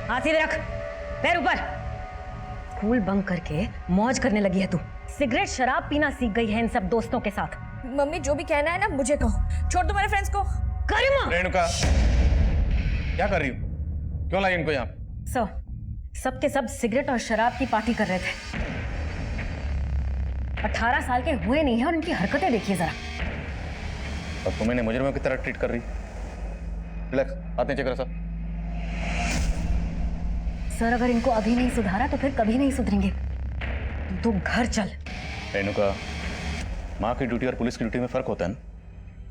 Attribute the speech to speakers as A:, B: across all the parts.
A: हाथ सीधे रख, पैर ऊपर। स्कूल बंक करके मौज करने लगी है तू। सिगरेट शराब पीना सीख गई है इन सब दोस्तों के साथ।
B: मम्मी जो भी कहना है ना मुझे कहो, छोड़ दो मेरे फ्रेंड्स को।
A: गरिमा!
C: रेणुका, क्या कर रही हो? क्यों लाई इनको यहाँ?
A: सब के सब सिगरेट और शराब की पार्टी कर रहे थे। 18 साल के हुए नहीं है और इनकी हरकतें देखिए जरा।
C: और तुम इन्हें मुजरिमों की तरह ट्रीट कर रही। रिलैक्स, हाथ नीचे करो सर।
A: सर अगर इनको अभी नहीं सुधारा तो फिर कभी नहीं सुधरेंगे। तू घर चल।
C: रेणुका, माँ की ड्यूटी और पुलिस की ड्यूटी में फर्क होता है ना।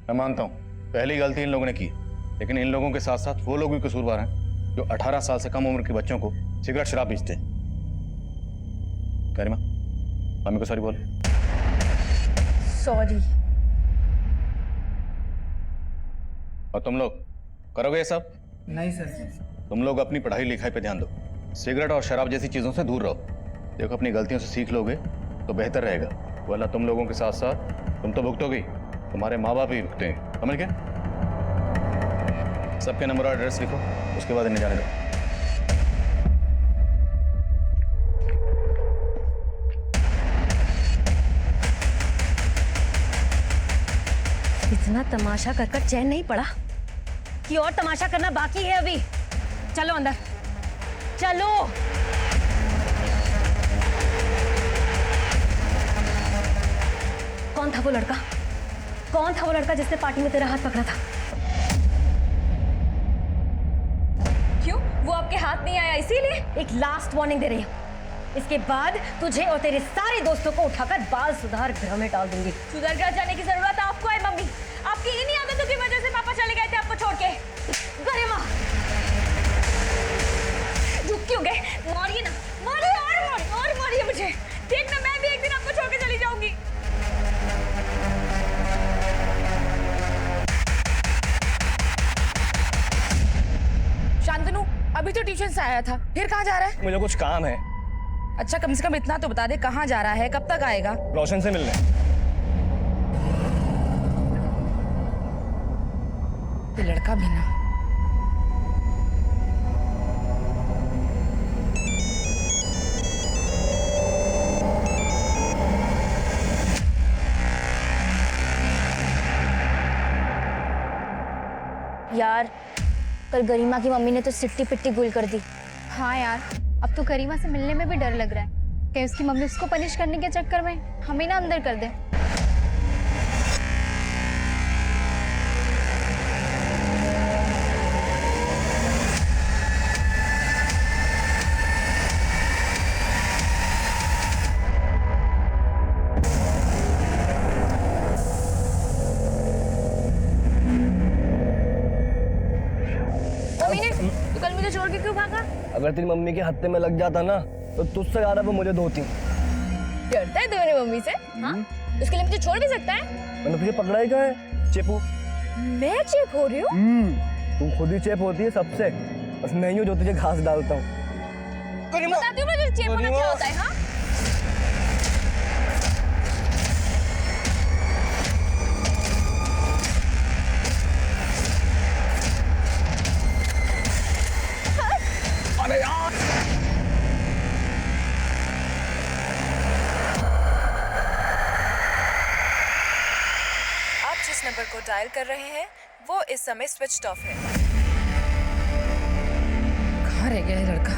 C: मैं मानता हूँ पहली गलती इन लोगों ने की, लेकिन इन लोगों के साथ साथ वो लोग भी कसूरवार हैं जो 18 साल से कम उम्र के बच्चों को सिगरेट शराब बेचते हैं। गरिमा, मम्मी को सॉरी बोल।
B: सॉरी।
C: और तुम लोग करोगे ये सब?
D: नहीं सर।
C: तुम लोग अपनी पढ़ाई लिखाई पे ध्यान दो, सिगरेट और शराब जैसी चीजों से दूर रहो। देखो अपनी गलतियों से सीख लोगे तो बेहतर रहेगा, वरना तुम लोगों के साथ साथ तुम तो भुगतोगे, तुम्हारे माँ बाप भी भुगतेंगे। समझ गए? सबके नंबर और एड्रेस लिखो, उसके बाद इन्हें जाने दो।
A: इतना तमाशा कर कर चैन नहीं पड़ा कि और तमाशा करना बाकी है अभी। चलो अंदर चलो। कौन था वो लड़का? कौन था वो लड़का जिसने पार्टी में तेरा हाथ पकड़ा था?
B: क्यों? वो आपके हाथ नहीं आया इसीलिए?
A: एक लास्ट वार्निंग दे रही हूँ, इसके बाद तुझे और तेरे सारे दोस्तों को उठाकर बाल सुधार गृह में डाल दूंगी।
B: सुधर कर जाने की जरूरत आपको है मम्मी। आपकी इन्हीं आदतों की वजह से पापा चले गए थे आपको छोड़ के।
A: गरिमा,
B: रुक क्यों गए? मारिए ना, मारिए और मारिए मुझे। देखना मैं भी एक दिन आपको छोड़ के चली जाऊंगी। शांतनु, अभी तो ट्यूशन से आया था, फिर कहाँ जा रहा है?
D: मुझे कुछ काम है।
B: अच्छा कम से कम इतना तो बता दे कहाँ जा रहा है, कब तक आएगा?
D: रोशन से मिलने।
B: ये लड़का भी ना।
E: यार कल गरिमा की मम्मी ने तो सिट्टी पिट्टी गुल कर दी।
F: हाँ यार, अब तो गरिमा से मिलने में भी डर लग रहा है कि उसकी मम्मी उसको पनिश करने के चक्कर में हमें ना अंदर कर दे।
B: तू कल मुझे छोड़ के क्यों भागा?
D: अगर तेरी मम्मी के हत्थे में लग जाता ना तो तुझसे ज्यादा वो मुझे धोती।
B: डरता है तू मेरी मम्मी से? हाँ? उसके लिए मुझे छोड़ भी सकता है?
D: मैंने तुझे पकड़ा ही क्या है? चेपू।
B: मैं चेप हो रही हूँ?
D: तू खुद ही चेप होती है सबसे, बस नहीं हो जो तुझे घास डालता हूँ।
B: बताती हूँ मुझे चेप होना क्या होता है। हाँ?
D: अरे यार!
G: आप जिस नंबर को डायल कर रहे हैं वो इस समय स्विच्ड ऑफ है।
B: कहाँ रह गया ये लड़का?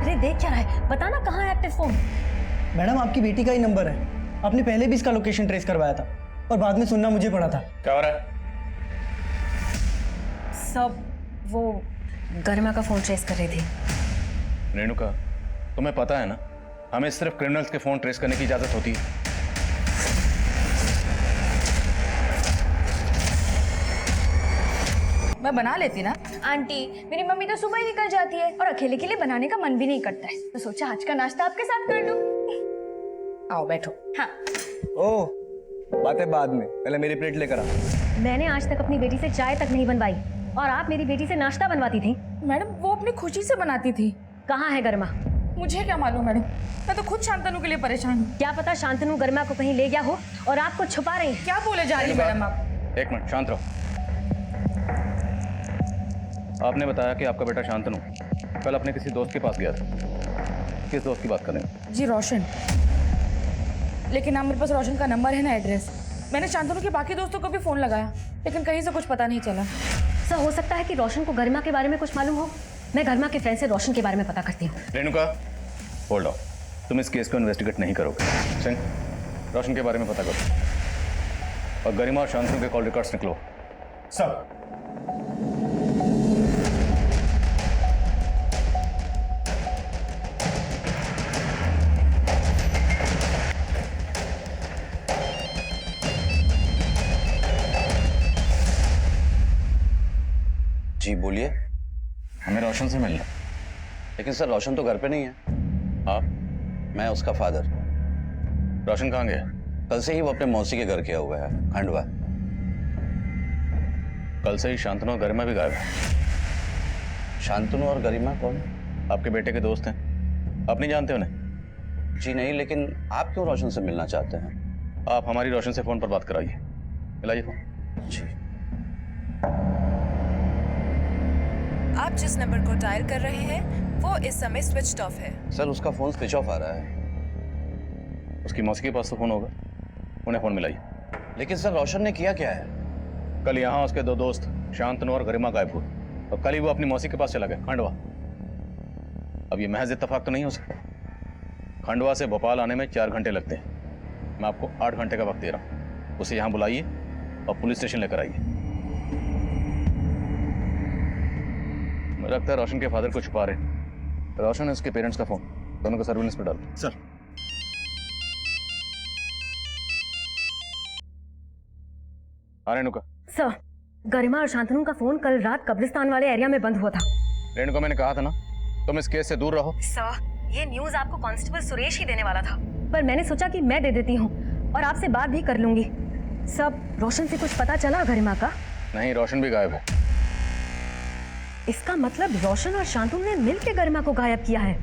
A: अरे देख क्या रहा है, बताना कहाँ है एक्टिव फोन।
H: मैडम आपकी बेटी का ही नंबर है, आपने पहले भी इसका लोकेशन ट्रेस करवाया था और बाद में सुनना मुझे पड़ा था।
C: क्या हो रहा है?
A: सब वो गरिमा का फोन ट्रेस कर रही थी।
C: रेणुका, तुम्हें पता है ना, हमें सिर्फ क्रिमिनल्स के फोन ट्रेस करने की इजाजत होती है।
B: मैं बना लेती ना।
F: आंटी, मेरी मम्मी तो सुबह ही निकल जाती है और अकेले के लिए बनाने का मन भी नहीं करता है, तो सोचा आज का नाश्ता आपके साथ कर लूं।
B: आओ बैठो।
F: हाँ।
D: ओ, बातें बाद में, पहले मेरी प्लेट लेकर आ।
A: मैंने आज तक अपनी बेटी से चाय तक नहीं बनवाई और आप मेरी बेटी से नाश्ता बनवाती थी।
B: मैडम वो अपनी खुशी से बनाती थी।
A: कहाँ है गरिमा?
B: मुझे क्या मालूम मैडम, मैं तो खुद शांतनु के लिए परेशान हूँ।
A: क्या पता शांतनु गरिमा को कहीं ले गया हो और आपको छुपा रही है।
B: क्या बोले जा रही है मैडम आप?
C: एक मिनट शांत रहो। आपने बताया कि आपका बेटा शांतनु कल अपने किसी दोस्त के पास गया था। किस दोस्त की बात कर रहे हैं?
B: जी रोशन। लेकिन आप मेरे पास रोशन का नंबर है ना एड्रेस। मैंने शांतनु के बाकी दोस्तों को भी फोन लगाया लेकिन कहीं से कुछ पता नहीं चला।
A: सर हो सकता है कि रोशन को गरिमा के बारे में कुछ मालूम हो। मैं गरिमा के फ्रेंड से रोशन के बारे में पता करती हूँ।
C: रेणुका होल्ड ऑन, तुम इस केस को इन्वेस्टिगेट नहीं करोगे। सिंह रोशन के बारे में पता करो और गरिमा और शांतनु के कॉल रिकॉर्ड्स निकलो।
H: सर
I: जी बोलिए।
C: हमें रोशन से मिलना।
I: लेकिन सर रोशन तो घर पे नहीं है।
C: हाँ,
I: मैं उसका फादर।
C: रोशन कहाँ गया?
I: कल से ही वो अपने मौसी के घर गया हुआ है, खंडवा।
C: कल से ही शांतनु और गरिमा भी गायब है।
I: शांतनु और गरिमा कौन?
C: आपके बेटे के दोस्त हैं, आप नहीं जानते उन्हें?
I: जी नहीं, लेकिन आप क्यों रोशन से मिलना चाहते हैं?
C: आप हमारी रोशन से फोन पर बात कराइए। मिलाइए फोन।
I: जी।
G: आप जिस नंबर को डायल कर रहे हैं वो इस समय स्विच ऑफ है।
I: सर उसका फोन स्विच ऑफ आ रहा है।
C: उसकी मौसी के पास तो फोन होगा, उन्हें फोन मिलाइए।
I: लेकिन सर रोशन ने किया क्या है?
C: कल यहाँ उसके दो दोस्त शांतनु और गरिमा गायब हुए और कल ही वो अपनी मौसी के पास चला गया, खंडवा। अब ये महज इत्तेफाक तो नहीं हो सकता। खंडवा से भोपाल आने में 4 घंटे लगते हैं। मैं आपको 8 घंटे का वक्त दे रहा हूँ। उसे यहाँ बुलाइए और पुलिस स्टेशन लेकर आइए। मुझे लगता है रोशन के फादर को छुपा रहे। रोशन है उसके पेरेंट्स का फोन, दोनों को सर्विलेंस पे डालो।
H: सर
C: हाँ रेणुका।
A: सर गरिमा और शांतनु का फोन कल रात कब्रिस्तान वाले एरिया में बंद हुआ था।
C: रेणुका मैंने कहा था ना तुम इस केस से दूर रहो।
A: सर ये न्यूज आपको कांस्टेबल सुरेश ही देने वाला था, पर मैंने सोचा कि मैं दे देती हूँ और आपसे बात भी कर लूंगी। सब रोशन से कुछ पता चला गरिमा का?
C: नहीं, रोशन भी गायब है।
A: इसका मतलब रोशन और शांतनु ने मिलकर गरिमा को गायब किया है।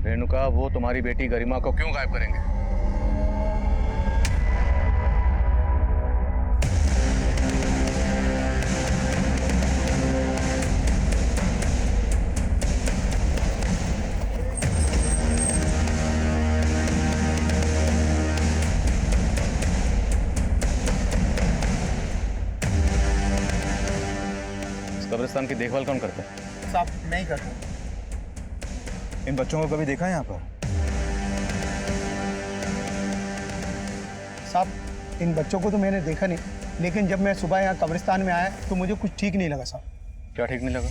C: रेणुका वो तुम्हारी बेटी गरिमा को क्यों गायब करेंगे? कब्रिस्तान की देखभाल कौन करता है?
H: साहब मैं ही करता हूँ।
D: इन बच्चों को कभी देखा है यहाँ पर?
H: साहब इन बच्चों को तो मैंने देखा नहीं, लेकिन जब मैं सुबह यहाँ कब्रिस्तान में आया तो मुझे कुछ ठीक नहीं लगा साहब।
C: क्या ठीक नहीं लगा?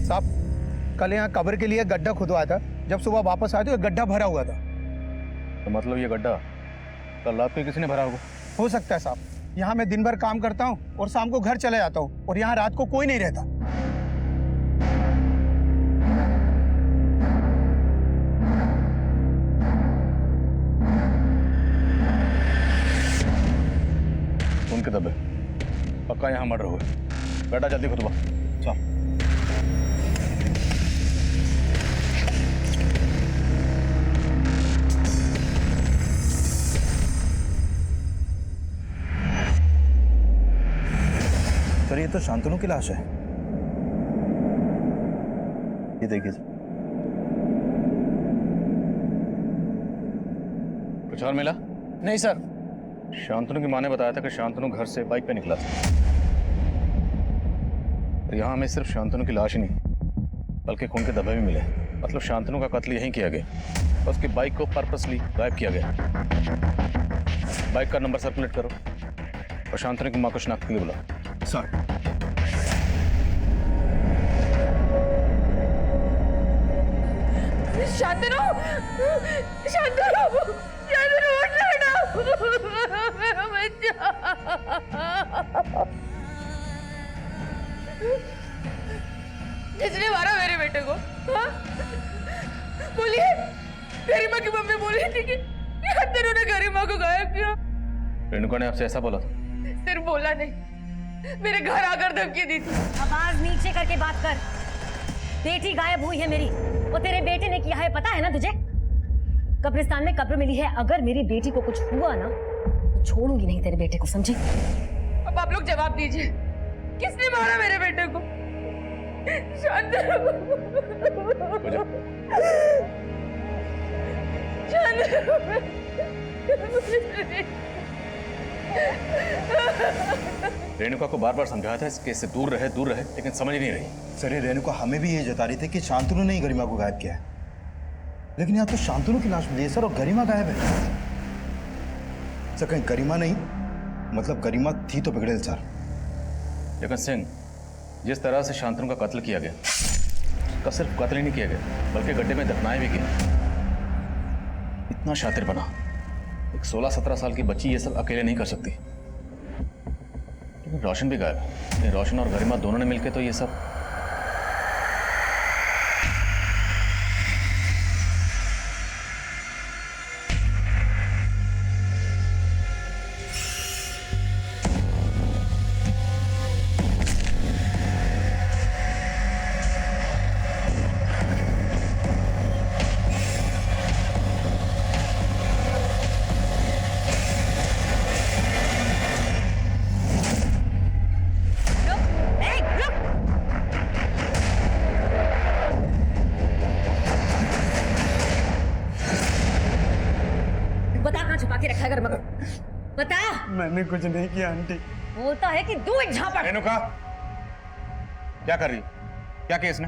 H: साहब कल यहाँ कब्र के लिए गड्ढा खुदवाया था, जब सुबह वापस आया तो ये गड्ढा भरा हुआ था।
C: तो मतलब ये गड्ढा कल रात को किसी ने भरा होगा?
H: हो सकता है साहब। यहाँ मैं दिन भर काम करता हूँ और शाम को घर चला जाता हूँ और यहाँ रात को कोई नहीं रहता।
C: उनके दबे पक्का यहाँ मर्डर हुआ। बेटा जल्दी खुतबा। चल।
D: सर ये तो शांतनु की लाश है। ये देखिए सर।
C: कुछ और मिला?
H: नहीं सर।
C: शांतनु की माँ ने बताया था कि शांतनु घर से बाइक पे निकला था। और यहाँ हमें सिर्फ शांतनु की लाश ही नहीं बल्कि खून के धब्बे भी मिले। मतलब शांतनु का कत्ल यहीं किया गया और उसकी बाइक को पर्पसली गायब किया गया। बाइक का नंबर सर्कुलेट करो और शांतनु की माँ को शनाख्त के लिए बुलाओ।
H: सर
B: शांतनु, शांतनु, शांतनु उठ बेटा, मेरा बच्चा। किसने मारा मेरे बेटे को? हाँ? बोलिए। गरिमा की मम्मी बोली थी कि शांतनु ने गरिमा को गायब किया।
C: रेणुका ने आपसे ऐसा बोला था?
B: सिर्फ बोला नहीं, मेरे घर आकर धमकी दी थी।
A: आवाज नीचे करके बात कर। बेटी गायब हुई है मेरी वो तेरे बेटे ने किया है, पता है ना तुझे? कब्रिस्तान में कब्र मिली है। अगर मेरी बेटी को कुछ हुआ ना तो छोड़ूंगी नहीं तेरे बेटे को, समझी?
B: अब आप लोग जवाब दीजिए, किसने मारा मेरे बेटे को? शांतनु।
C: रेणुका को बार बार समझाया था इस केस से दूर रहे, लेकिन समझ नहीं रही।
J: सर ये रेणुका हमें भी ये जता रही थी कि शांतनु ने ही गरिमा को गायब किया है, लेकिन यहाँ तो शांतनु की लाश मिली है सर और गरिमा गायब है। सर कहीं गरिमा नहीं, मतलब गरिमा थी तो बिगड़ेल सर।
C: लेकिन सिंह, जिस तरह से शांतनु का कत्ल किया गया, उसका सिर्फ कत्ल ही नहीं किया गया बल्कि गड्ढे में दफनाया भी गया। इतना शातिर बना, एक 16-17 साल की बच्ची ये सब अकेले नहीं कर सकती। लेकिन रोशन भी गायब है। रोशन और गरिमा दोनों ने मिलकर तो ये सब।
A: छुपा के रखा है गरिमा को? बता।
D: मैंने कुछ नहीं किया आंटी।
A: बोलता है कि दो एक झापड़।
C: रेणुका, क्या कर रही? क्या किया इसने?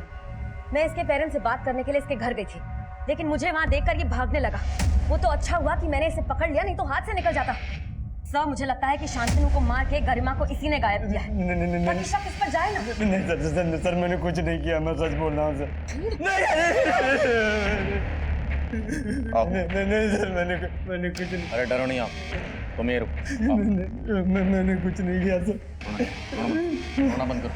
A: मैं इसके पेरेंट्स से बात करने के लिए इसके घर गई थी, लेकिन मुझे वहां देखकर ये भागने लगा। वो तो अच्छा हुआ कि मैंने इसे पकड़ लिया, नहीं तो हाथ से निकल जाता। सर मुझे लगता है कि शांतनु को मार के गरिमा को इसी ने गायब किया है। ताकि शक इस पर जाए ना।
D: नहीं सर मैंने कुछ नहीं किया, मैं सच बोल रहा हूँ सर। नहीं सर मैंने कुछ नहीं।
C: अरे डरो नहीं आप, तुम ये रुको।
D: मैंने कुछ नहीं किया सर।
C: रोना बंद करो।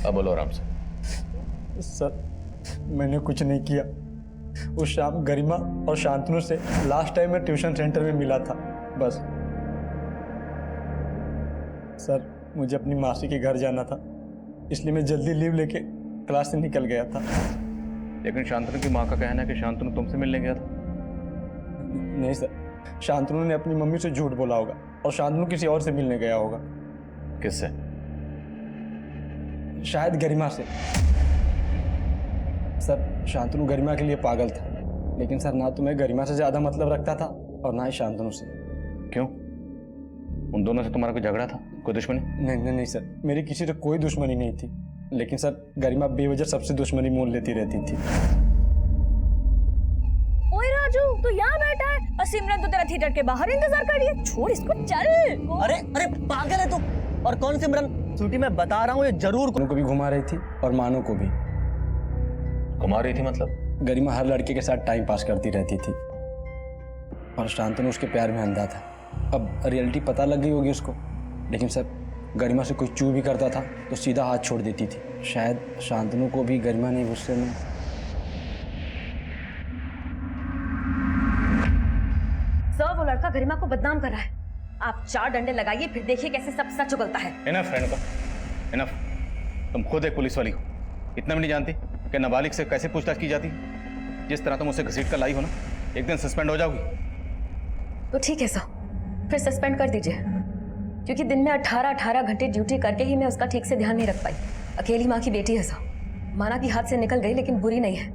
C: अब बोलो आराम से।
D: सर मैंने कुछ नहीं किया। उस शाम गरिमा और शांतनु से लास्ट टाइम मैं ट्यूशन सेंटर में मिला था, बस। सर मुझे अपनी मासी के घर जाना था, इसलिए मैं जल्दी लीव लेके क्लास से निकल गया था।
C: लेकिन शांतनु की माँ का कहना है कि शांतनु तुमसे मिलने गया था।
D: नहीं सर, शांतनु ने अपनी मम्मी से झूठ बोला होगा और शांतनु किसी और से मिलने गया होगा।
C: किससे?
D: शायद गरिमा से। सर शांतनु गरिमा के लिए पागल था, लेकिन सर ना तो मैं गरिमा से ज्यादा मतलब रखता था और ना ही शांतनु से।
C: क्यों? उन दोनों से तुम्हारा कोई झगड़ा था, कोई दुश्मनी?
D: नहीं सर, मेरी किसी से कोई दुश्मनी नहीं थी, लेकिन सर गरिमा बेवजह सबसे दुश्मनी मोल लेती रहती थी।
A: ओए राजू, तू यहाँ बैठा है और सिमरन तो तेरा थिएटर के बाहर इंतजार कर रही है। छोड़ इसको, चल।
D: अरे पागल है तू। और कौन सिमरन? छुट्टी मैं बता रहा हूँ, ये जरूर को भी घुमा रही थी और मानो को भी
C: घुमा रही थी। मतलब
D: गरिमा हर लड़के के साथ टाइम पास करती रहती थी और शांतनु उसके प्यार में अंधा था। अब रियलिटी पता लग गई होगी उसको, लेकिन सर गरिमा से कोई चू भी करता था तो सीधा हाथ छोड़ देती थी। शायद शांतनु को भी गरिमा ने गुस्से में।
A: सर वो लड़का गरिमा को बदनाम कर रहा है। आप 4 डंडे लगाइए, फिर देखिए कैसे सब सच उगलता है।
C: Enough Renuka, enough. तुम खुद एक पुलिस वाली हो, इतना भी नहीं जानती कि नाबालिग से कैसे पूछताछ की जाती? जिस तरह तुम उसे घसीट कर लाई हो ना, एक दिन सस्पेंड हो जाओगी।
A: तो ठीक है सर, फिर सस्पेंड कर दीजिए, क्योंकि दिन में 18 घंटे ड्यूटी करके ही मैं उसका ठीक से ध्यान नहीं रख पाई। अकेली माँ की बेटी है सर, माना कि हाथ से निकल गई लेकिन बुरी नहीं है।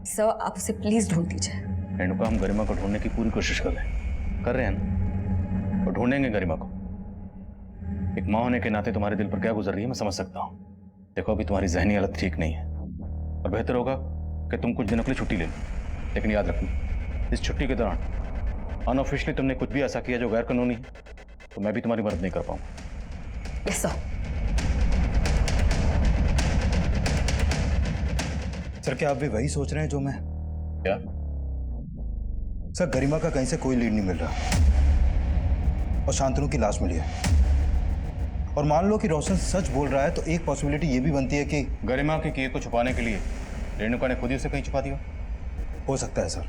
A: सर आप उसे प्लीज ढूंढ दीजिए।
C: रेणुका, हम गरिमा को ढूंढने की पूरी कोशिश कर रहे हैं ना, और ढूंढेंगे गरिमा को। एक माँ होने के नाते तुम्हारे दिल पर क्या गुजर रही है मैं समझ सकता हूँ। देखो अभी तुम्हारी जहनी हालत ठीक नहीं है और बेहतर होगा कि तुम कुछ दिनों के लिए छुट्टी ले लो, लेकिन याद रखना इस छुट्टी के दौरान अनऑफिशियली तुमने कुछ भी ऐसा किया जो गैर कानूनी है तो मैं भी तुम्हारी मदद नहीं कर पाऊंगा।
A: Yes sir.
J: सर क्या आप भी वही सोच रहे हैं जो मैं?
C: क्या?
J: सर गरिमा का कहीं से कोई लीड नहीं मिल रहा और शांतनु की लाश मिली है, और मान लो कि रोशन सच बोल रहा है तो एक पॉसिबिलिटी ये भी बनती है कि
C: गरिमा के किए को छुपाने के लिए रेणुका ने खुद ही उसे कहीं छुपा दिया।
J: हो सकता है सर।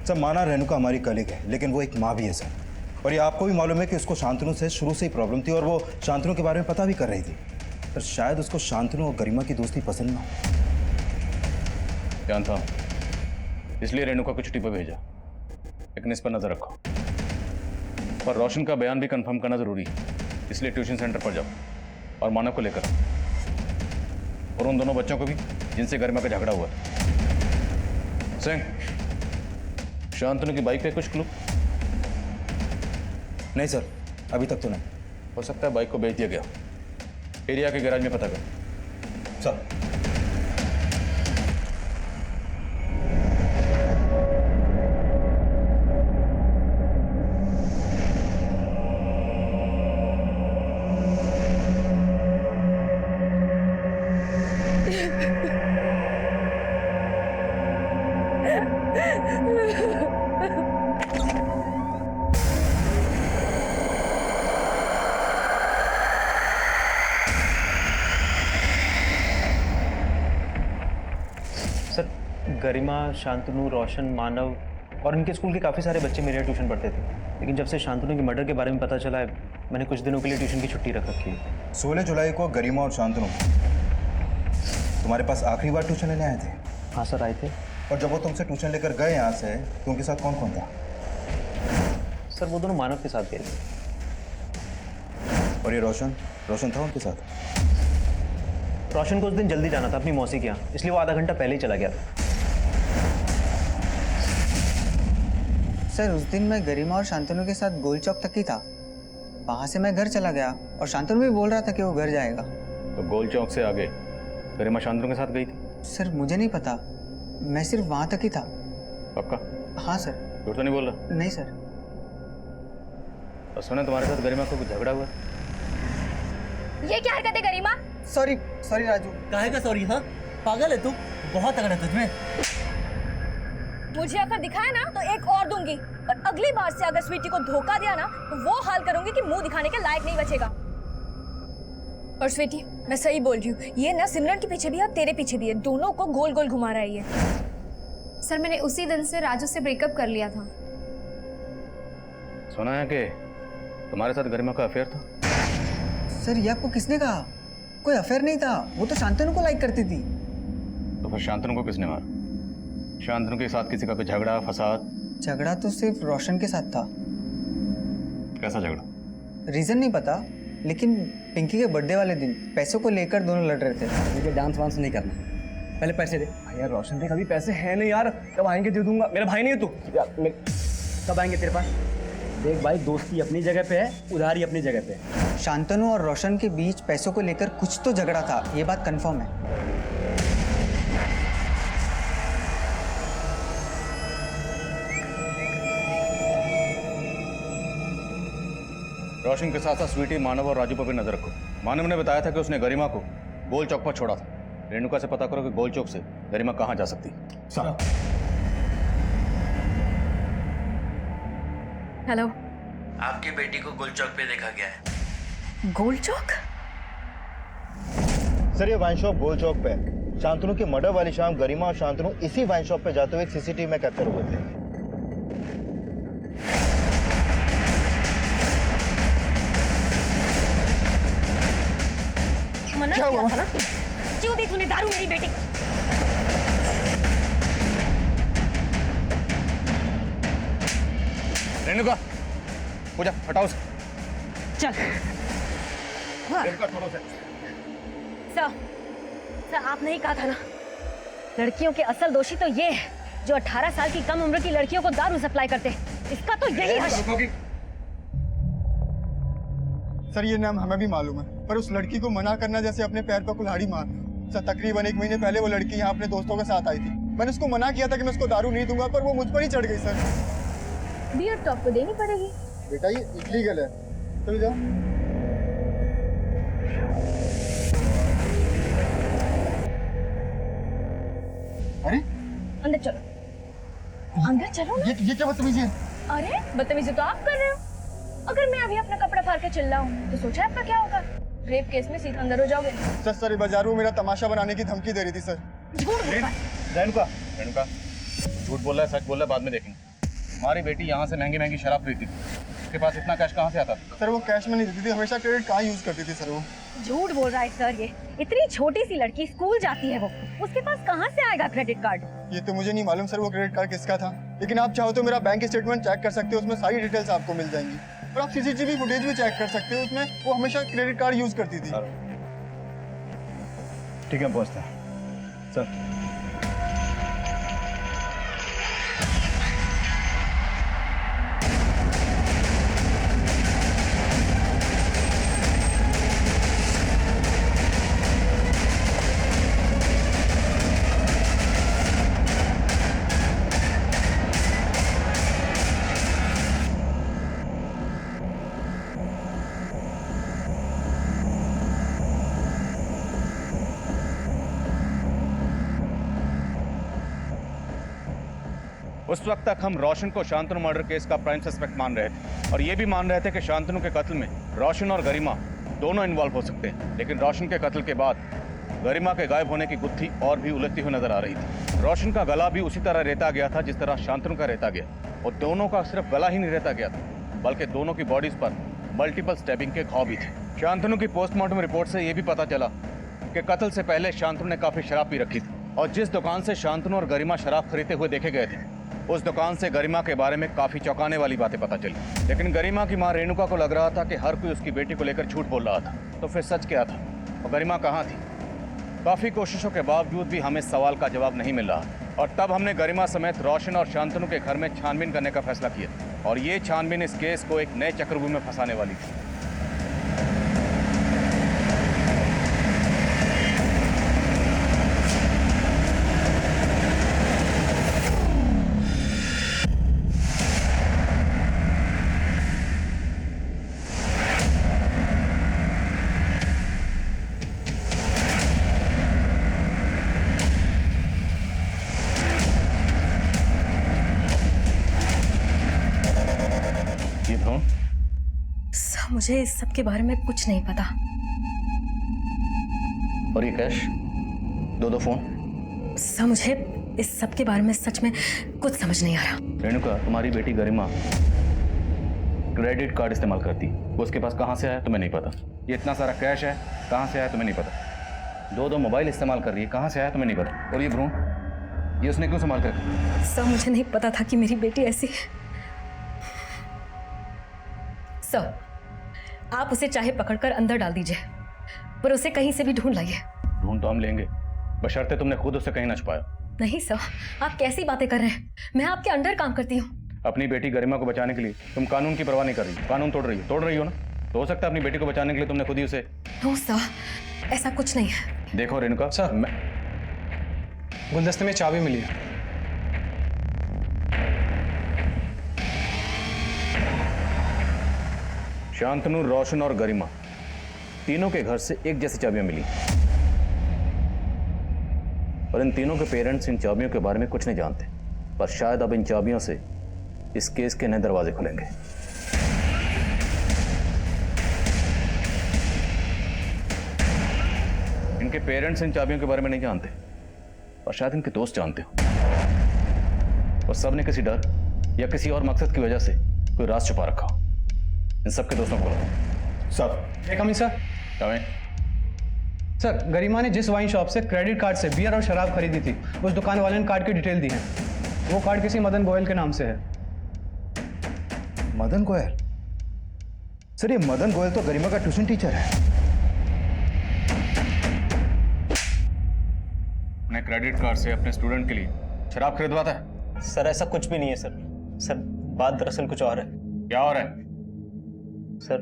J: सर माना रेणुका हमारी कलीग है, लेकिन वो एक माँ भी है सर, और ये आपको भी मालूम है कि उसको शांतनु से शुरू से ही प्रॉब्लम थी और वो शांतनु के बारे में पता भी कर रही थी, पर शायद उसको शांतनु और गरिमा की दोस्ती पसंद ना हो।
C: जानता हूँ, इसलिए रेणुका को चिट्ठी पर भेजा, लेकिन इस पर नजर रखो। और रोशन का बयान भी कंफर्म करना जरूरी है, इसलिए ट्यूशन सेंटर पर जाओ और मानव को लेकर आओ। और उन दोनों बच्चों को भी जिनसे गरिमा का झगड़ा हुआ। सिंह, शांतनु की बाइक पे कुछ क्लू?
J: नहीं सर, अभी तक तो नहीं।
C: हो सकता है बाइक को बेच दिया गया, एरिया के गैराज में पता कर।
J: सर
K: सर, गरिमा, शांतनु, रोशन, मानव और इनके स्कूल के काफ़ी सारे बच्चे मेरे यहाँ ट्यूशन पढ़ते थे, लेकिन जब से शांतनु के मर्डर के बारे में पता चला है, मैंने कुछ दिनों के लिए ट्यूशन की छुट्टी रख रखी है।
J: 16 जुलाई को गरिमा और शांतनु तुम्हारे पास आखिरी बार ट्यूशन लेने आए थे?
K: हाँ सर, आए थे।
J: और जब वो तुमसे ट्यूशन लेकर गए यहाँ से, तो उनके साथ कौन कौन था?
K: सर, वो दोनों मानव के साथ गए थे।
J: और ये रोशन था उनके साथ?
K: रोशन को उस दिन जल्दी जाना था अपनी मौसी के यहाँ, इसलिए वो आधा घंटा पहले ही चला गया था।
L: सर, उस दिन मैं गरिमा और शांतनु के साथ गोल चौक तक ही था। वहाँ से मैं घर चला गया और शांतनु भी बोल रहा था कि वो घर जाएगा।
C: तो गोल चौक से आगे गरिमा शांतनु के साथ गई थी?
L: सर, मुझे नहीं पता, मैं सिर्फ वहाँ तक ही था।
C: पक्का?
L: हाँ सर।
C: झूठ तो नहीं बोल रहा?
L: नहीं सर।
C: और सुना तुम्हारे साथ गरिमा को कुछ झगड़ा हुआ?
E: ये क्या हरकत है गरिमा?
L: सॉरी राजू।
M: काहे का सॉरी? हाँ, पागल है तू, बहुत तगड़ा है तुझमें।
E: मुझे अगर दिखाया ना तो एक और दूंगी, पर अगली बार से अगर स्वीटी को धोखा दिया ना तो वो हाल करूंगी कि मुंह दिखाने के लायक नहीं बचेगा। और स्वीटी, मैं सही बोल रही हूँ, ये ना सिमरन के पीछे भी है और तेरे पीछे भी है, दोनों को गोल गोल घुमा रहा है ये।
F: सर, मैंने उसी दिन से राजू से ब्रेकअप कर लिया था।
C: सुना है कि तुम्हारे साथ गरिमा का अफेयर था?
L: सर, ये आपको किसने कहा? कोई अफेयर नहीं था, वो तो शांतनु को लाइक करती थी।
C: तो फिर शांतनु को किसने मारा? शांतनु के साथ किसी का कोई झगड़ा, फसाद?
L: झगड़ा तो सिर्फ रोशन के साथ था।
C: कैसा झगड़ा?
L: रीजन नहीं पता, लेकिन पिंकी के बर्थडे वाले दिन पैसों को लेकर दोनों लड़ रहे थे।
D: मुझे डांस वांस नहीं करना, पहले पैसे दे।
K: यार रोशन, देख अभी पैसे हैं नहीं यार, कब आएंगे दे दूंगा। मेरा भाई नहीं है तू यार,
D: कब आएंगे तेरे पास? देख भाई, दोस्ती अपनी जगह पे है, उधारी अपनी जगह पे है।
L: शांतनु और रोशन के बीच पैसों को लेकर कुछ तो झगड़ा था, ये बात कंफर्म है।
C: रोशन के साथ साथ स्वीटी, मानव और राजू पर भी नजर रखो। मानव ने बताया था कि उसने गरिमा को गोल चौक पर छोड़ा था। रेणुका से पता करो कि गोल चौक से गरिमा कहाँ जा सकती।
J: सर,
A: हेलो,
M: आपकी बेटी को गोल चौक पे देखा गया है।
A: गोल चौक?
J: सर, ये वाइन शॉप गोल चौक पे है। शांतनु के मर्डर वाली शाम गरिमा और शांतनु इसी वाइन शॉप पे जाते हुए सीसीटीवी में कैप्चर हुए थे।
E: क्या हुआ था ना? क्यों दी तूने दारू मेरी बेटी?
C: रेणुका, पूजा हटाओ उसे।
A: चल।
C: रेणुका, छोड़ो उसे।
E: सर, आपने ही कहा था ना, लड़कियों के असल दोषी तो ये है जो 18 साल की कम उम्र की लड़कियों को दारू सप्लाई करते हैं। इसका तो यही हश।
H: सर, ये नाम हमें भी मालूम है, पर उस लड़की को मना करना जैसे अपने पैर पर कुल्हाड़ी मारना। सर, तकरीबन 1 महीने पहले वो लड़की यहाँ अपने दोस्तों के साथ आई थी। मैंने उसको मना किया था कि मैं उसको दारू नहीं दूंगा, पर वो मुझ पर ही चढ़ गई। सर,
E: बियर टॉप को देनी पड़ेगी।
H: बेटा, ये इलीगल है, चलो जाओ। अरे,
E: अंदर चलो, अंदर चलो ना।
H: ये क्या बदतमीजी है?
E: अरे, बदतमीजी तो आप कर रहे हो। अगर मैं अभी अपना कपड़ा फाड़ के चिल्लाऊं तो सोचा आपका क्या होगा? रेप केस में सीधा अंदर हो जाओगे।
H: सर, बाजारों में मेरा तमाशा बनाने की धमकी दे रही थी। सर,
C: रेणुका, रेणुका, झूठ बोल रहा है, सच बोल रहा है, बाद में देखेंगे। हमारी बेटी यहाँ से महंगी महंगी शराब खरीदती थी, उसके पास इतना कैश कहाँ से आता था?
H: सर वो कैश में नहीं देती थी, हमेशा क्रेडिट कार्ड यूज करती थी सर वो।
E: झूठ बोल रहा है सर, ये इतनी छोटी सी लड़की स्कूल जाती है, वो उसके पास कहाँ से आएगा क्रेडिट कार्ड?
H: ये तो मुझे नहीं मालूम सर वो क्रेडिट कार्ड किसका था, लेकिन आप चाहो तो मेरा बैंक स्टेटमेंट चेक कर सकते हो, उसमें सारी डिटेल्स आपको मिल जाएंगी। और आप सीसीटीवी फुटेज भी चेक कर सकते हो, उसमें वो हमेशा क्रेडिट कार्ड यूज करती थी।
J: ठीक है, पहुंचते हैं सर।
C: उस वक्त तक हम रोशन को शांतनु मर्डर केस का प्राइम सस्पेक्ट मान रहे थे और ये भी मान रहे थे कि शांतनु के कत्ल में रोशन और गरिमा दोनों इन्वॉल्व हो सकते हैं। लेकिन रोशन के कत्ल के बाद गरिमा के गायब होने की गुत्थी और भी उलझती हुई नजर आ रही थी। रोशन का गला भी उसी तरह रेता गया था जिस तरह शांतनु का रेता गया, और दोनों का सिर्फ गला ही नहीं रेता गया था बल्कि दोनों की बॉडीज पर मल्टीपल स्टैबिंग के घाव भी थे। शांतनु की पोस्टमार्टम रिपोर्ट से यह भी पता चला कि कत्ल से पहले शांतनु ने काफी शराब पी रखी थी, और जिस दुकान से शांतनु और गरिमा शराब खरीदते हुए देखे गए थे उस दुकान से गरिमा के बारे में काफी चौंकाने वाली बातें पता चली। लेकिन गरिमा की मां रेणुका को लग रहा था कि हर कोई उसकी बेटी को लेकर झूठ बोल रहा था, तो फिर सच क्या था और गरिमा कहाँ थी? काफी कोशिशों के बावजूद भी हमें सवाल का जवाब नहीं मिल रहा, और तब हमने गरिमा समेत रोशन और शांतनु के घर में छानबीन करने का फैसला किया, और ये छानबीन इस केस को एक नए चक्रव्यूह में फंसाने वाली थी।
A: मुझे इस सब के बारे में कुछ नहीं पता।
C: और ये कैश, दो फोन?
A: सर मुझे इस सब के बारे में सच में कुछ समझ नहीं आ रहा।
C: रेणुका, तुम्हारी बेटी गरिमा क्रेडिट कार्ड इस्तेमाल करती, वो उसके पास कहाँ से आया तुम्हें नहीं पता। ये इतना सारा कैश है, कहाँ से आया तुम्हें नहीं पता। दो मोबाइल इस्तेमाल कर रही है, कहाँ से आया तुम्हें नहीं पता। और ये भ्रूण, ये उसने क्यों संभाल कर?
A: सर मुझे नहीं पता था कि मेरी बेटी ऐसी। सर आप उसे चाहे पकड़कर अंदर डाल दीजिए, पर उसे कहीं से भी ढूंढ लाइए।
C: ढूंढ तो हम लेंगे, बशर्ते तुमने खुद उसे कहीं न छुपाया।
A: नहीं सर, आप कैसी बातें कर रहे हैं? मैं आपके अंडर काम करती हूँ।
C: अपनी बेटी गरिमा को बचाने के लिए तुम कानून की परवाह नहीं कर रही, कानून तोड़ रही हो ना। तो हो सकता है अपनी बेटी को बचाने के लिए तुमने खुद ही उसे।
A: नो सर, ऐसा कुछ नहीं है।
C: देखो रेणुका,
D: सर गुलदस्ते में चाबी मिली है।
C: शांतनु, रोशन और गरिमा तीनों के घर से एक जैसी चाबियां मिली, और इन तीनों के पेरेंट्स इन चाबियों के बारे में कुछ नहीं जानते, पर शायद अब इन चाबियों से इस केस के नए दरवाजे खुलेंगे। इनके पेरेंट्स इन चाबियों के बारे में नहीं जानते, और शायद इनके दोस्त जानते हो, और सब ने किसी डर या किसी और मकसद की वजह से कोई राज छुपा रखा हो। इन सबके दोस्तों को
D: सर एक सर
C: कमें।
D: सर गरिमा ने जिस वाइन शॉप से क्रेडिट कार्ड से बियर और शराब खरीदी थी, उस दुकान वाले ने कार्ड की डिटेल दी है। वो कार्ड किसी मदन गोयल के नाम से है।
J: मदन गोयल? सर ये मदन गोयल तो गरिमा का ट्यूशन टीचर है।
C: अपने क्रेडिट कार्ड से अपने स्टूडेंट के लिए शराब खरीदवाता है?
K: सर ऐसा कुछ भी नहीं है सर। सर बात दरअसल कुछ और है।
C: क्या और है?
K: सर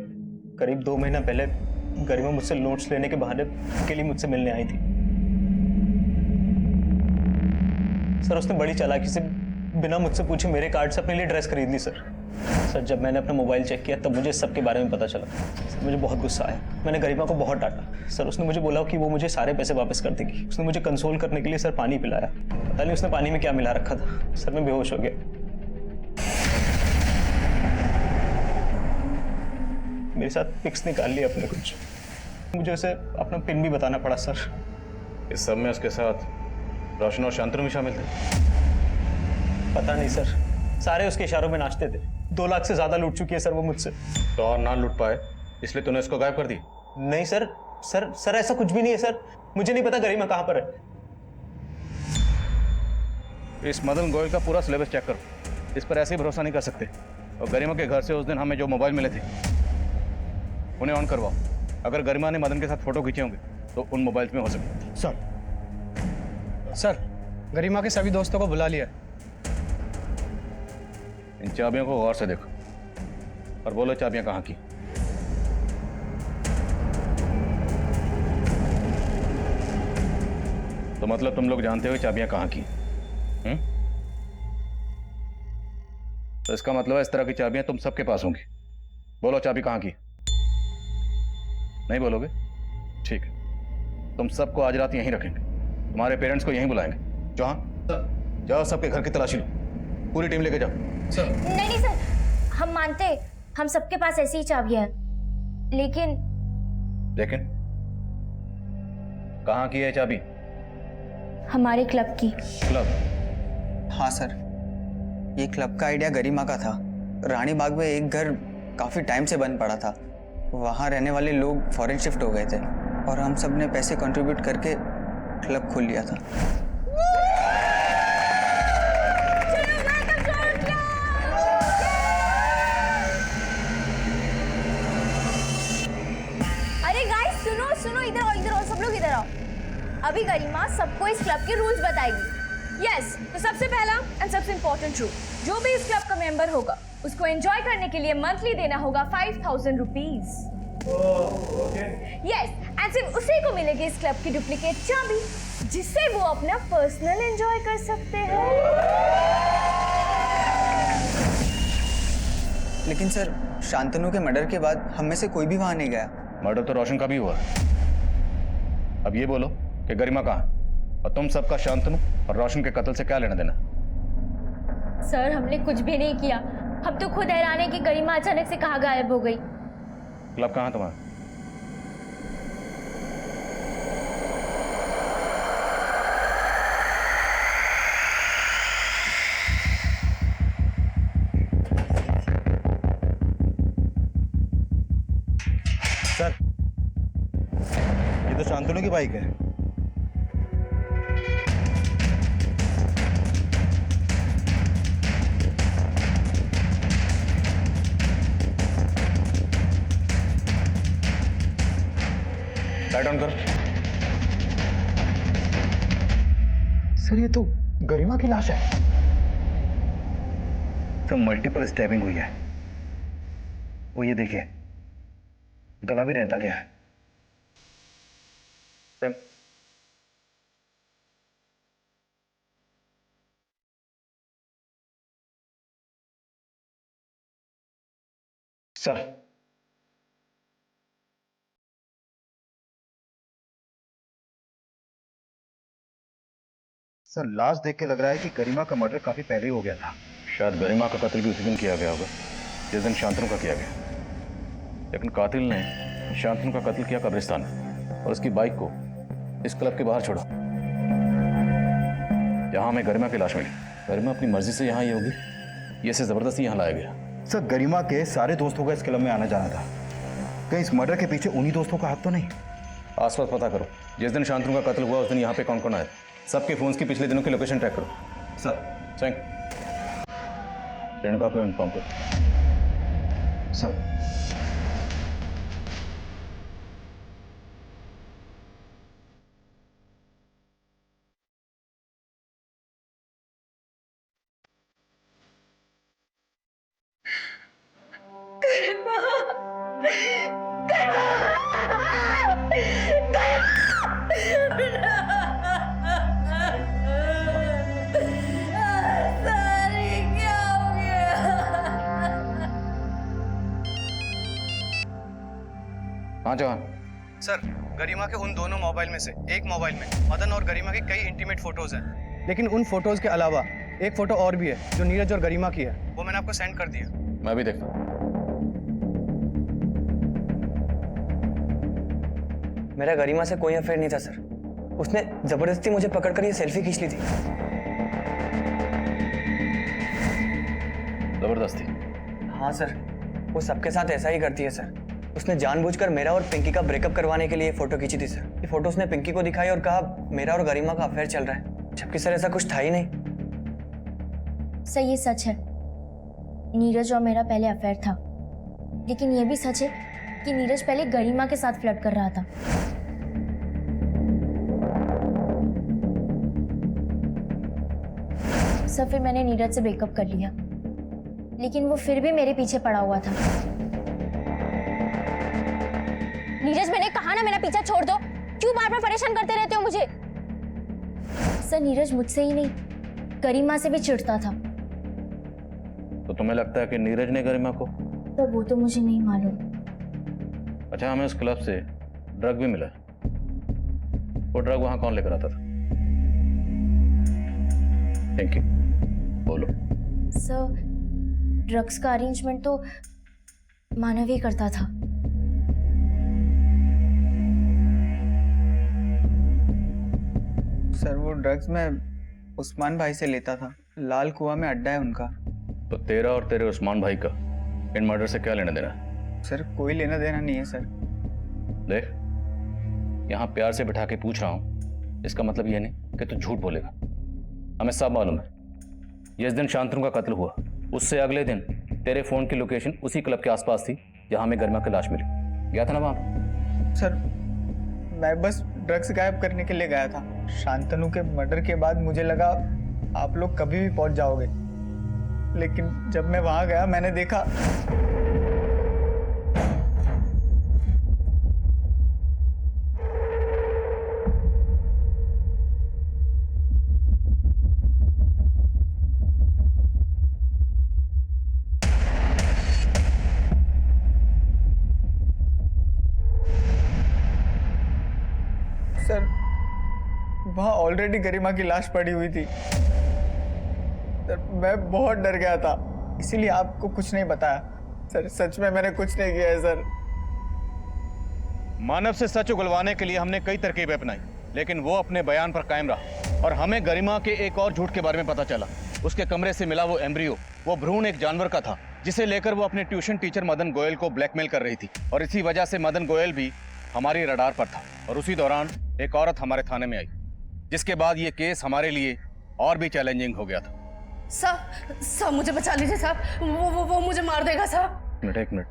K: करीब 2 महीना पहले गरिमा मुझसे नोट्स लेने के बहाने के लिए मुझसे मिलने आई थी। सर उसने बड़ी चालाकी से बिना मुझसे पूछे मेरे कार्ड से अपने लिए ड्रेस खरीद ली सर। जब मैंने अपना मोबाइल चेक किया तब मुझे सब के बारे में पता चला। सर मुझे बहुत गुस्सा आया, मैंने गरिमा को बहुत डांटा। सर उसने मुझे बोला कि वो मुझे सारे पैसे वापस कर देगी। उसने मुझे कंसोल करने के लिए सर पानी पिलाया। पता नहीं उसने पानी में क्या मिला रखा था। सर मैं बेहोश हो गया। मेरे साथ पिक्स निकाल लिया अपने कुछ। मुझे उसे अपना पिन भी बताना पड़ा सर।
C: इस सब में उसके साथ रोशन और शांतनु भी शामिल थे?
K: पता नहीं सर, सारे उसके इशारों में नाचते थे। 2 लाख से ज्यादा लूट चुकी है सर वो मुझसे।
C: तो और ना लूट पाए इसलिए तूने इसको गायब कर दी?
K: नहीं सर, सर ऐसा कुछ भी नहीं है सर। मुझे नहीं पता गरिमा कहाँ पर है।
C: इस मदन गोयल का पूरा सिलेबस चेक करो, इस पर ऐसे ही भरोसा नहीं कर सकते। और गरिमा के घर से उस दिन हमें जो मोबाइल मिले थे उन्हें ऑन करवाओ। अगर गरिमा ने मदन के साथ फोटो खींचे होंगे तो उन मोबाइल्स में हो सकते।
D: सर गरिमा के सभी दोस्तों को बुला लिया।
C: इन चाबियों को गौर से देखो और बोलो चाबियां कहाँ की। तो मतलब तुम लोग जानते हो चाबियां कहाँ की? तो इसका मतलब है इस तरह की चाबियां तुम सबके पास होंगी। बोलो चाबी कहाँ की? नहीं बोलोगे? ठीक है, तुम सबको आज रात यहीं रखेंगे। तुम्हारे पेरेंट्स को यहीं बुलाएंगे। जाओ सबके घर की तलाशी लो, पूरी टीम लेके जाओ।
E: नहीं सर, हम मानते, हम सबके पास ऐसी ही चाबियां हैं, लेकिन
C: कहाँ की है चाबी?
E: हमारे क्लब की।
C: क्लब?
L: हाँ सर, ये क्लब का आइडिया गरिमा का था। रानी बाग में एक घर काफ़ी टाइम से बंद पड़ा था, वहाँ रहने वाले लोग फॉरेन शिफ्ट हो गए थे और हम सब ने पैसे कंट्रीब्यूट करके क्लब खोल लिया था।
E: अरे गाइस सुनो सुनो, इधर आओ, सब लोग इधर आओ। अभी गरिमा सबको इस क्लब के रूल्स बताएगी। यस, तो सबसे पहला एंड सबसे इम्पोर्टेंट रूल, जो भी इस क्लब का मेंबर होगा उसको एंजॉय करने के लिए मंथली देना होगा 5000 रुपीज। यस, एंड सिर्फ उसी को मिलेगी इस क्लब की डुप्लीकेट चाबी, जिससे वो अपना पर्सनल एंजॉय कर सकते हैं।
L: लेकिन सर, शांतनु के मर्डर के बाद हम में से कोई भी वहां नहीं गया।
C: मर्डर तो रोशन का भी हुआ। अब ये बोलो कि गरिमा कहाँ है? और तुम सबका शांतनु और रोशन के कत्ल से क्या लेना देना?
E: सर हमने कुछ भी नहीं किया, हम तो खुद हैरान है कि गरिमा अचानक से कहाँ गायब हो गई।
C: क्लब कहाँ तुम्हारा?
J: सर ये तो शांतनु की बाइक है।
C: लाइट ऑन करो।
J: सर ये तो गरिमा की लाश है।
C: तो मल्टीपल स्टैबिंग हुई है। वो ये देखिए, गला भी रहता गया है। सर
J: सर लाश देख के लग रहा है कि गरिमा का मर्डर काफी पहले ही हो गया था।
C: शायद गरिमा का कत्ल भी उसी दिन किया गया होगा जिस दिन शांतनु का किया गया। लेकिन कातिल ने शांतनु का कत्ल किया कब्रिस्तान में और उसकी बाइक को इस क्लब के बाहर छोड़ा, जहां हमें गरिमा की लाश मिली। गरिमा अपनी मर्जी से यहाँ आई होगी, ये से जबरदस्ती यहाँ लाया गया।
J: सर गरिमा के सारे दोस्तों का इस क्लब में आना जाना था, कहीं इस मर्डर के पीछे उन्हीं दोस्तों का हाथ तो नहीं?
C: आसपास पता करो, जिस दिन शांतनु का कत्ल हुआ उस दिन यहाँ पे कौन कौन आया। सबके फोन्स की पिछले दिनों की लोकेशन ट्रैक करो।
J: सर
C: रेणुका को इन्फॉर्म करो।
J: सर
C: हाँ जवान।
D: सर गरिमा के उन दोनों मोबाइल में से एक मोबाइल में मदन और गरिमा की कई इंटीमेट फोटोज हैं, लेकिन उन फोटोज के अलावा एक फोटो और भी है जो नीरज और गरिमा की है। वो मैंने आपको सेंड कर दिया।
C: मैं भी देखता हूँ।
K: मेरा गरिमा से कोई अफेयर नहीं था सर। उसने जबरदस्ती मुझे पकड़कर ये सेल्फी खींच ली थी।
C: जबरदस्ती?
L: हाँ सर, वो सबके साथ ऐसा ही करती है सर। उसने जानबूझकर मेरा और पिंकी का ब्रेकअप करवाने के लिए फोटो खींची थी सर। ये फोटो उसने पिंकी को दिखाई और कहा मेरा और गरिमा का अफेयर चल रहा है, जबकि सर ऐसा कुछ था ही नहीं।
E: सर ये सच है, नीरज और मेरा पहले अफेयर था, लेकिन ये भी सच है कि नीरज पहले गरिमा के साथ फ्लर्ट कर रहा था। सर फिर मैंने नीरज से ब्रेकअप कर लिया, लेकिन वो फिर भी मेरे पीछे पड़ा हुआ था। नीरज, मैंने कहा ना मेरा पीछा छोड़ दो, क्यों बार बार परेशान करते रहते हो मुझे? सर नीरज मुझसे ही नहीं, गरिमा से भी चिढ़ता था।
C: तो तुम्हें लगता है कि नीरज ने गरिमा को?
E: तो वो तो मुझे नहीं मालूम।
C: अच्छा, हमें उस क्लब से ड्रग भी मिला। वो ड्रग वहां कौन लेकर आता था? थैंक यू, बोलो।
E: सर ड्रग्स का अरेंजमेंट तो मानव ही करता था।
L: सर वो ड्रग्स मैं उस्मान भाई से लेता था, लाल कुआं में अड्डा है उनका।
C: तो तेरा और तेरे उस्मान भाई का इन मर्डर से क्या लेना देना?
L: सर कोई लेना देना नहीं है सर।
C: देख, यहाँ प्यार से बिठा के पूछ रहा हूँ, इसका मतलब ये नहीं कि तू झूठ बोलेगा। हमें सब मालूम है, जिस दिन शांतनु का कत्ल हुआ उससे अगले दिन तेरे फोन की लोकेशन उसी क्लब के आसपास थी जहां हमें गरिमा की लाश मिली। गया था ना वहां?
L: सर मैं बस ड्रग्स गायब करने के लिए गया था। शांतनु के मर्डर के बाद मुझे लगा आप लोग कभी भी पहुंच जाओगे, लेकिन जब मैं वहां गया मैंने देखा सर वहां ऑलरेडी गरिमा की लाश पड़ी हुई थी। सर मैं बहुत डर गया था, इसीलिए आपको कुछ नहीं बताया। सर सच में मैंने कुछ नहीं किया है सर।
C: मानव से सच उगलवाने के लिए हमने कई तरकीबें अपनाई, लेकिन वो अपने बयान पर कायम रहा और हमें गरिमा के एक और झूठ के बारे में पता चला। उसके कमरे से मिला वो एम्ब्रियो, वो भ्रूण एक जानवर का था जिसे लेकर वो अपने ट्यूशन टीचर मदन गोयल को ब्लैकमेल कर रही थी, और इसी वजह से मदन गोयल भी हमारी रडार पर था। और उसी दौरान एक औरत हमारे थाने में आई, जिसके बाद ये केस हमारे लिए और भी चैलेंजिंग हो गया था।
B: साहब मुझे बचा लीजिए साहब, वो मुझे मार देगा साहब।
C: एक मिनट,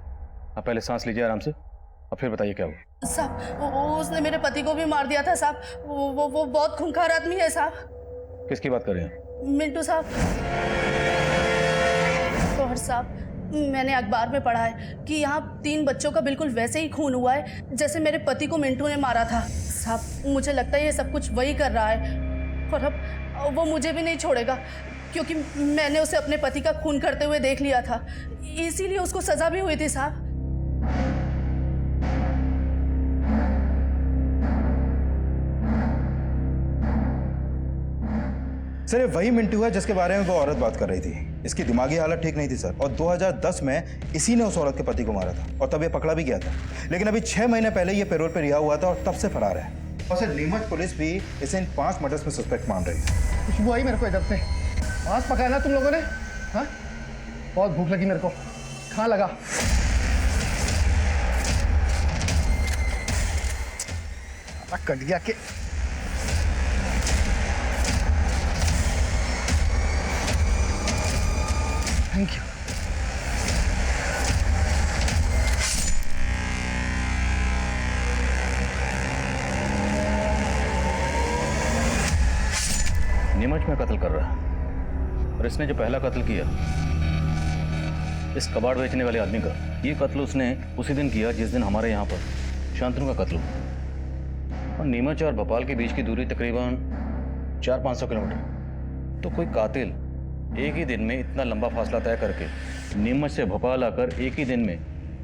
C: आप पहले सांस लीजिए आराम से और फिर बताइए क्या हुआ।
B: साहब उसने मेरे पति को भी मार दिया था साहब। वो बहुत खूंखार आदमी है साहब।
C: किसकी बात कर रहे हैं?
B: मिंटू साहब। और साहब मैंने अखबार में पढ़ा है कि यहाँ 3 बच्चों का बिल्कुल वैसे ही खून हुआ है जैसे मेरे पति को मिंटू ने मारा था। साहब मुझे लगता है ये सब कुछ वही कर रहा है, और अब वो मुझे भी नहीं छोड़ेगा, क्योंकि मैंने उसे अपने पति का खून करते हुए देख लिया था, इसीलिए उसको सजा भी हुई थी साहब।
J: सर ये वही मिंटू है जिसके बारे में वो औरत बात कर रही थी। इसकी दिमागी हालत ठीक नहीं थी सर, और 2010 में इसी ने उस औरत के पति को मारा था और तब ये पकड़ा भी गया था। लेकिन अभी 6 महीने पहले ये पैरोल पे रिहा हुआ था और तब से फरार है। और सर नीमच पुलिस भी इसे इन 5 मर्डर्स में सस्पेक्ट मान रही है।
H: खुशबू आई मेरे को इधर से। मांस पकाया ना तुम लोगों ने? हाँ, बहुत भूख लगी मेरे को, खा लगा। कट गया के थैंक यू।
C: नीमच में कत्ल कर रहा है, और इसने जो पहला कत्ल किया इस कबाड़ बेचने वाले आदमी का, ये कत्ल उसने उसी दिन किया जिस दिन हमारे यहाँ पर शांतनु का कत्ल हुआ। और नीमच और भोपाल के बीच की दूरी तकरीबन 400-500 किलोमीटर। तो कोई कातिल एक ही दिन में इतना लंबा फासला तय करके नीमच से भोपाल आकर एक ही दिन में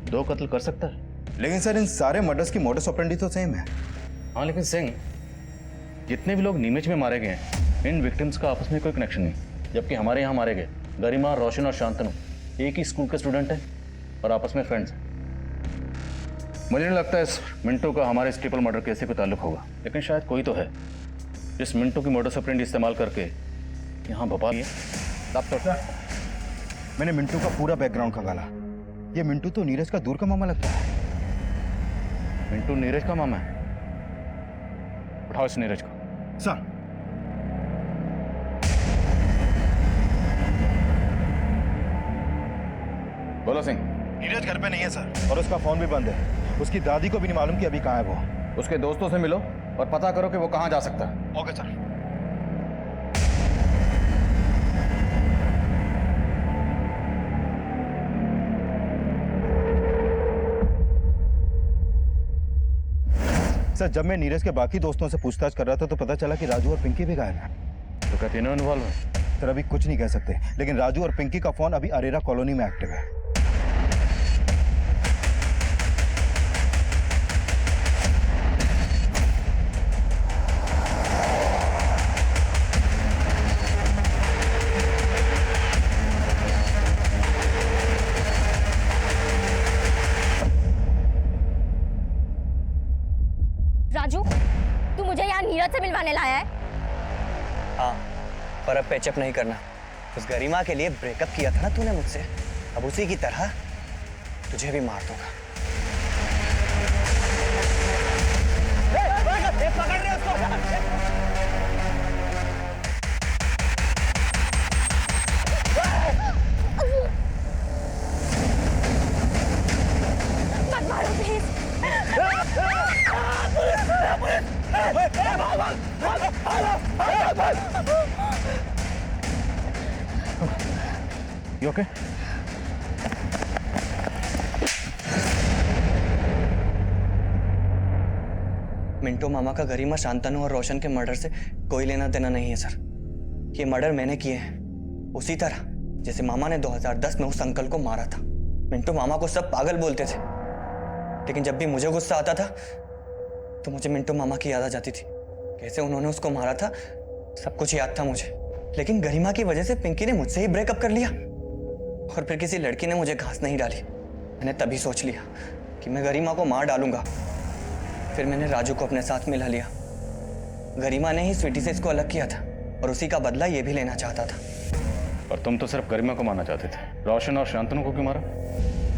C: 2 कत्ल कर सकता है?
J: लेकिन सर इन सारे मर्डर्स की मोडस ऑपरेंडी तो सेम है।
C: हाँ, लेकिन सिंह, जितने भी लोग नीमच में मारे गए हैं इन विक्टिम्स का आपस में कोई कनेक्शन नहीं, जबकि हमारे यहाँ मारे गए गरिमा, रोशन और शांतनु एक ही स्कूल के स्टूडेंट हैं और आपस में फ्रेंड्स हैं। मुझे नहीं लगता इस मिंटू का हमारे इस ट्रिपल मर्डर केस से कोई ताल्लुक होगा, लेकिन शायद कोई तो है इस मिंटू की मोडस ऑपरेंडी इस्तेमाल करके यहाँ भोपाल।
J: मैंने मिंटू का पूरा बैकग्राउंड खंगाला ये मिंटू तो नीरज का दूर का मामा लगता है।
C: मिंटू नीरज का मामा है? उठाओ इस नीरज को।
J: सर,
C: बोलो सिंह।
J: नीरज घर पे नहीं है सर, और उसका फोन भी बंद है। उसकी दादी को भी नहीं मालूम कि अभी कहाँ है वो।
C: उसके दोस्तों से मिलो और पता करो कि वो कहाँ जा सकता है।
J: Okay sir. सर, जब मैं नीरज के बाकी दोस्तों से पूछताछ कर रहा था तो पता चला कि राजू और पिंकी भी गायब हैं।
C: तो क्या तीनों इन्वॉल्व है?
J: सर, अभी कुछ नहीं कह सकते, लेकिन राजू और पिंकी का फोन अभी अरेरा कॉलोनी में एक्टिव है।
E: राजू, तू मुझे यहाँ नीरज से मिलवाने लाया है?
L: हाँ, पर अब पैचअप नहीं करना। उस गरिमा के लिए ब्रेकअप किया था ना तूने मुझसे, अब उसी की तरह तुझे भी मार दूंगा। पकड़ ले उसको।
E: मत मारो प्लीज।
C: You okay?
L: मिंटो मामा का गरिमा, शांतनु और रोशन के मर्डर से कोई लेना देना नहीं है सर। ये मर्डर मैंने किए हैं, उसी तरह जैसे मामा ने 2010 में उस अंकल को मारा था। मिंटो मामा को सब पागल बोलते थे, लेकिन जब भी मुझे गुस्सा आता था तो मुझे मिंटो मामा की याद आ जाती थी। कैसे उन्होंने उसको मारा था सब कुछ याद था मुझे। लेकिन गरिमा की वजह से पिंकी ने मुझसे ही ब्रेकअप कर लिया और फिर किसी लड़की ने मुझे घास नहीं डाली। मैंने तभी सोच लिया कि मैं गरिमा को मार डालूंगा। फिर मैंने राजू को अपने साथ मिला लिया। गरिमा ने ही स्वीटी से इसको अलग किया था और उसी का बदला ये भी लेना चाहता था।
C: और तुम तो सिर्फ गरिमा को मारना चाहते थे, रोशन और शांतनु को क्यों मारा?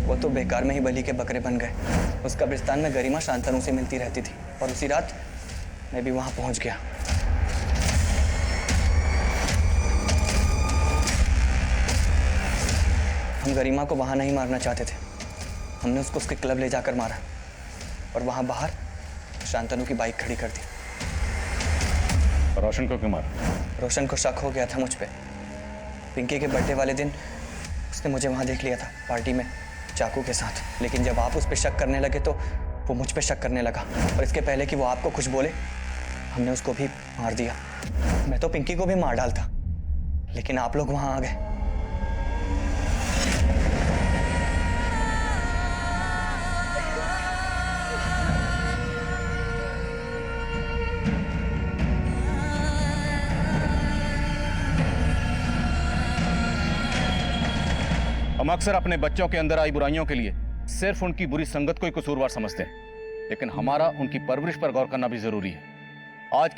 L: वो तो बेकार में ही बलि के बकरे बन गए। उस कब्रिस्तान में गरिमा शांतनु से मिलती रहती थी और उसी रात मैं भी वहां पहुंच गया। हम गरिमा को वहां नहीं मारना चाहते थे, हमने उसको उसके क्लब ले जाकर मारा और वहां बाहर शांतनु की बाइक खड़ी कर दी।
C: रोशन को क्यों मारा?
L: रोशन को शक हो गया था मुझ पे। पिंकी के बर्थडे वाले दिन उसने मुझे वहां देख लिया था पार्टी में चाकू के साथ। लेकिन जब आप उस पर शक करने लगे तो वो मुझ पे शक करने लगा और इसके पहले कि वो आपको कुछ बोले हमने उसको भी मार दिया। मैं तो पिंकी को भी मार डालता, लेकिन आप लोग वहां आ गए।
C: हम अक्सर अपने बच्चों के अंदर आई बुराइयों के लिए सिर्फ उनकी बुरी संगत को ही कसूरवार समझते हैं, लेकिन हमारा उनकी परवरिश पर गौर करना भी जरूरी है। आज